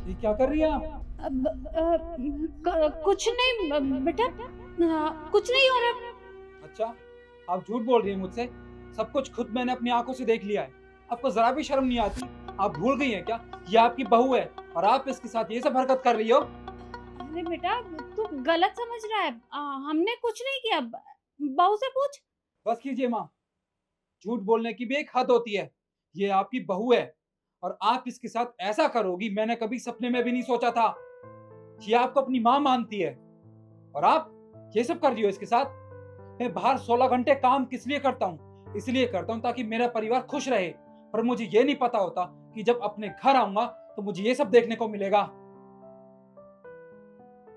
ये क्या कर रही है आप? कुछ नहीं बेटा, कुछ नहीं हो रहा। अच्छा, आप झूठ बोल रही हैं मुझसे। सब कुछ खुद मैंने अपनी आंखों से देख लिया है। आपको जरा भी शर्म नहीं आती? आप भूल गई हैं क्या? ये आपकी बहू है और आप इसके साथ ये सब हरकत कर रही हो। अरे बेटा, तू गलत समझ रहा है। हमने कुछ नहीं किया। बहू से पूछ। बस कीजिए माँ। झूठ बोलने की भी एक हद होती है। ये आपकी बहू है और आप इसके साथ ऐसा करोगी, मैंने कभी सपने में भी नहीं सोचा था। ये आपको अपनी माँ मानती है और आप ये सब कर रही हो इसके साथ। मैं बाहर 16 घंटे काम किस लिए करता हूँ? इसलिए करता हूँ ताकि मेरा परिवार खुश रहे। पर मुझे ये नहीं पता होता कि जब अपने घर आऊंगा तो मुझे ये सब देखने को मिलेगा।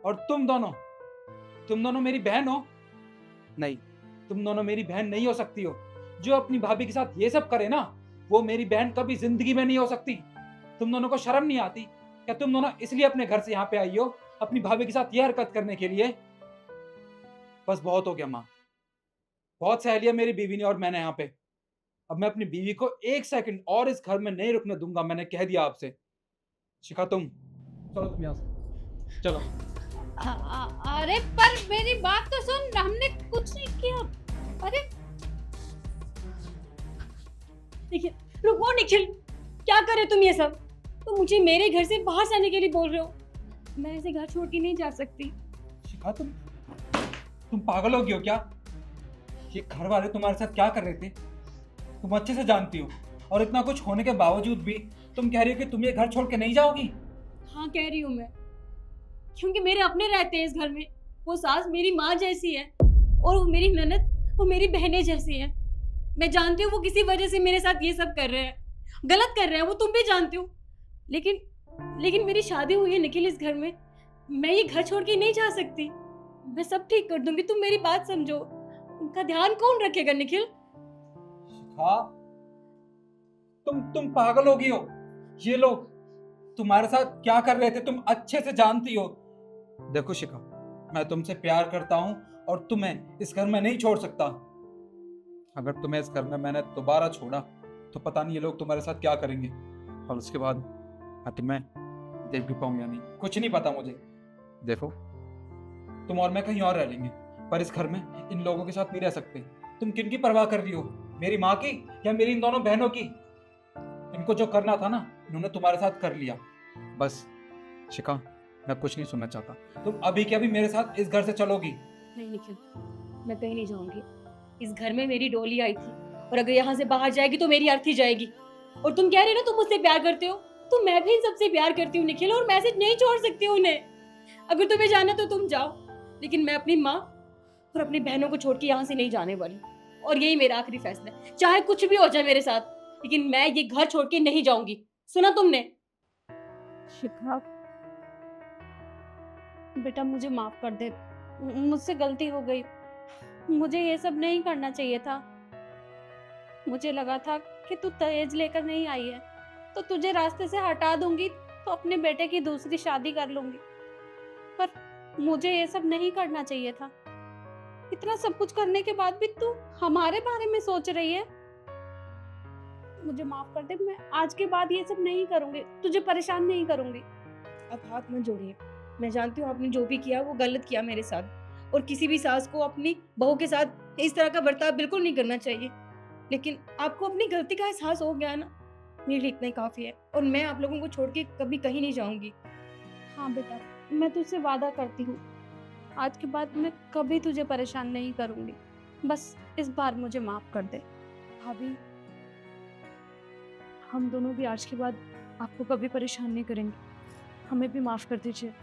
और तुम दोनों मेरी बहन हो? नहीं, तुम दोनों मेरी बहन नहीं हो सकती हो। जो अपनी भाभी के साथ ये सब करे ना, वो मेरी बहन कभी जिंदगी में नहीं हो सकती। तुम दोनों को शर्म नहीं आती? क्या तुम दोनों इसलिए अपने घर से यहाँ पे आई हो, अपनी भाभी के साथ ये हरकत करने के लिए? बस बहुत हो गया माँ। बहुत सह लिया मेरी बीवी ने और मैंने यहाँ पे। अब मैं अपनी बीवी को एक सेकंड और इस घर में नहीं रुकने दूंगा, मैंने कह दिया आपसे। शिखा, चलो तुम यहाँ से चलो। अरे पर मेरी बात तो सुन, हमने कुछ नहीं किया। अरे देखिए, रुको निखिल, क्या कर रहे तुम ये सब? तुम मुझे मेरे घर से बाहर जाने के लिए बोल रहे हो। मैं ऐसे घर छोड़ के नहीं जा सकती। शिखा, तुम पागल हो गई हो क्या? ये घर वाले तुम्हारे साथ क्या कर रहे थे तुम अच्छे से जानती हो। और इतना कुछ होने के बावजूद भी तुम कह रही हो कि तुम ये घर छोड़ के नहीं जाओगी। हाँ, कह रही हूँ मैं, क्योंकि मेरे अपने रहते हैं इस घर में। वो सास मेरी माँ जैसी है और वो मेरी ननद वो मेरी बहनें जैसी है। मैं जानती हूँ वो किसी वजह से मेरे साथ ये सब कर रहे हैं, गलत कर रहे हैं, वो तुम भी जानती हो। लेकिन लेकिन मेरी शादी हुई है निखिल इस घर में। मैं ये घर छोड़ के नहीं जा सकती। मैं सब ठीक कर दूंगी, तुम मेरी बात समझो। उनका ध्यान कौन रखेगा निखिल? शिखा, तुम पागल हो गई हो। ये लोग तुम्हारे साथ क्या कर रहे थे तुम अच्छे से जानती हो। देखो शिखा, मैं तुमसे प्यार करता हूँ और तुम्हें इस घर में नहीं छोड़ सकता। अगर तुम्हें इस घर में मैंने दोबारा छोड़ा तो पता नहीं ये लोग तुम्हारे साथ क्या करेंगे। और उसके बाद मैं देख भी पाऊँ या नहीं, कुछ नहीं पता मुझे। देखो, तुम और मैं कहीं और रह लेंगे, पर इस घर में इन लोगों के साथ नहीं रह सकते। तुम किनकी परवाह कर रही हो, मेरी माँ की या मेरी इन दोनों बहनों की? इनको जो करना था ना, इन्होंने तुम्हारे साथ कर लिया। बस शिखा, मैं कुछ नहीं सुनना चाहता। तुम अभी के अभी मेरे साथ इस घर से चलोगी। नहीं निखिल, मैं कहीं नहीं जाऊंगी। इस घर में मेरी डोली आई थी और अगर यहाँ से बाहर जाएगी तो मेरी अर्थी जाएगी। और तुम कह रहे हो ना तुम मुझसे प्यार करते हो, तो मैं भी इन सबसे प्यार करती हूँ निखिल, और मैसेज नहीं छोड़ सकती हूँ उन्हें। अगर तुम्हें जाना तो तुम जाओ, लेकिन मैं अपनी माँ और अपनी बहनों को छोड़ के यहाँ से नहीं जाने वाली। और यही मेरा आखिरी फैसला है, चाहे कुछ भी हो जाए मेरे साथ, लेकिन मैं ये घर छोड़ के नहीं जाऊंगी। सुना तुमने? शिखा बेटा, मुझे माफ कर दे। मुझसे गलती हो गई। मुझे ये सब नहीं करना चाहिए था। मुझे लगा था कि तू दहेज लेकर नहीं आई है तो तुझे रास्ते से हटा दूंगी, तो अपने बेटे की दूसरी शादी कर लूंगी। पर मुझे ये सब नहीं करना चाहिए था। इतना सब कुछ करने के बाद भी तू हमारे बारे में सोच रही है। मुझे माफ कर दे, मैं आज के बाद ये सब नहीं करूंगी, तुझे परेशान नहीं करूंगी। अब हाथ मत जोड़िए। मैं जानती हूँ आपने जो भी किया वो गलत किया मेरे साथ, और किसी भी सास को अपनी बहू के साथ इस तरह का बर्ताव बिल्कुल नहीं करना चाहिए। लेकिन आपको अपनी गलती का एहसास हो गया ना, मेरे लिए इतना ही काफी है। और मैं आप लोगों को छोड़ के कभी कहीं नहीं जाऊंगी। हाँ बेटा, मैं तुझसे वादा करती हूँ, आज के बाद मैं कभी तुझे परेशान नहीं करूंगी। बस इस बार मुझे माफ कर दे। भाभी, हम दोनों भी आज के बाद आपको कभी परेशान नहीं करेंगे। हमें भी माफ कर दीजिए।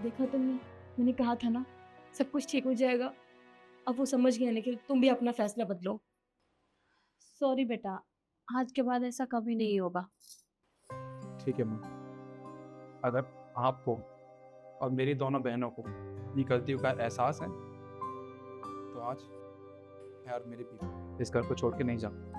देखा तुमने, मैंने कहा था ना सब कुछ ठीक हो जाएगा। अब वो समझ गया निखिल, तुम भी अपना फैसला बदलो। सॉरी बेटा, आज के बाद ऐसा कभी नहीं होगा। ठीक है माँ, अगर आपको और मेरी दोनों बहनों को अपनी गलतियों का एहसास है तो आज मैं और मेरी बीवी इस घर को छोड़ के नहीं जाऊँ।